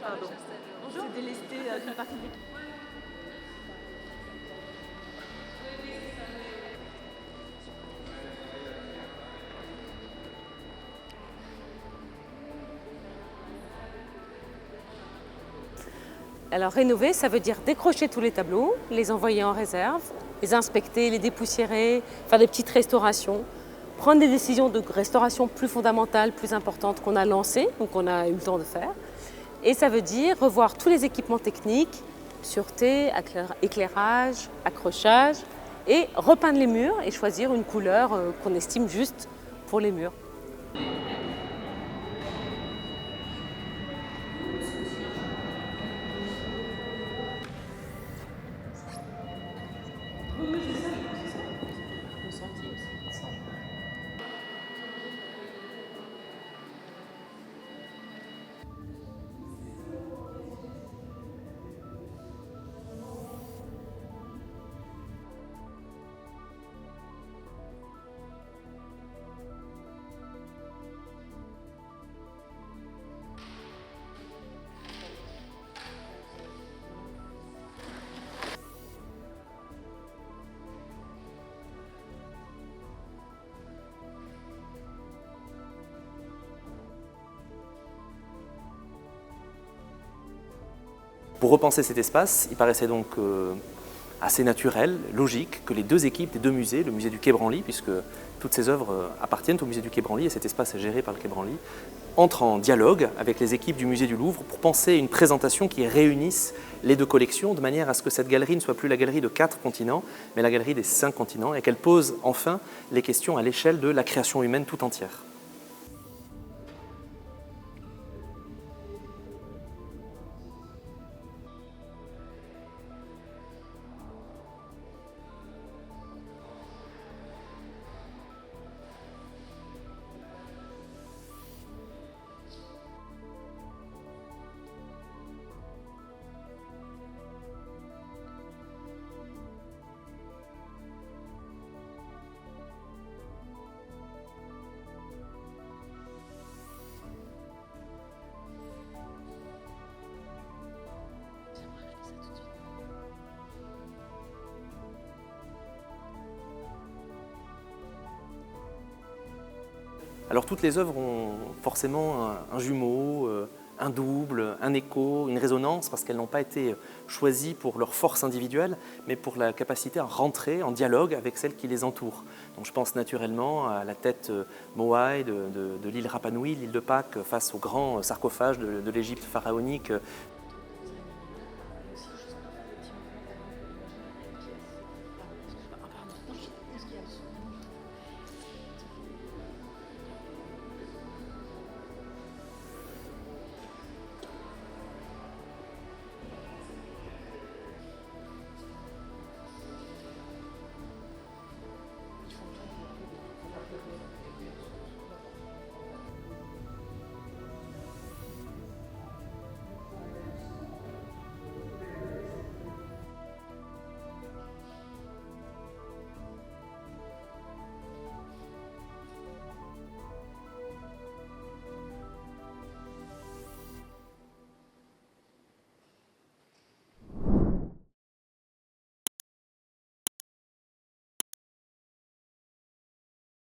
Pardon. Bonjour. C'est délesté d'une partie de l'équipe. Alors rénover, ça veut dire décrocher tous les tableaux, les envoyer en réserve, les inspecter, les dépoussiérer, faire des petites restaurations, prendre des décisions de restauration plus fondamentales, plus importantes qu'on a lancées ou qu'on a eu le temps de faire. Et ça veut dire revoir tous les équipements techniques, sûreté, éclairage, accrochage, et repeindre les murs et choisir une couleur qu'on estime juste pour les murs. Pour repenser cet espace, il paraissait donc assez naturel, logique, que les deux équipes des deux musées, le musée du Quai Branly, puisque toutes ces œuvres appartiennent au musée du Quai Branly et cet espace est géré par le Quai Branly, entrent en dialogue avec les équipes du musée du Louvre pour penser une présentation qui réunisse les deux collections de manière à ce que cette galerie ne soit plus la galerie de 4 continents, mais la galerie des 5 continents et qu'elle pose enfin les questions à l'échelle de la création humaine tout entière. Alors toutes les œuvres ont forcément un jumeau, un double, un écho, une résonance, parce qu'elles n'ont pas été choisies pour leur force individuelle, mais pour la capacité à rentrer en dialogue avec celles qui les entourent. Donc je pense naturellement à la tête Moai de l'île Rapa Nui, l'île de Pâques, face au grand sarcophage de l'Égypte pharaonique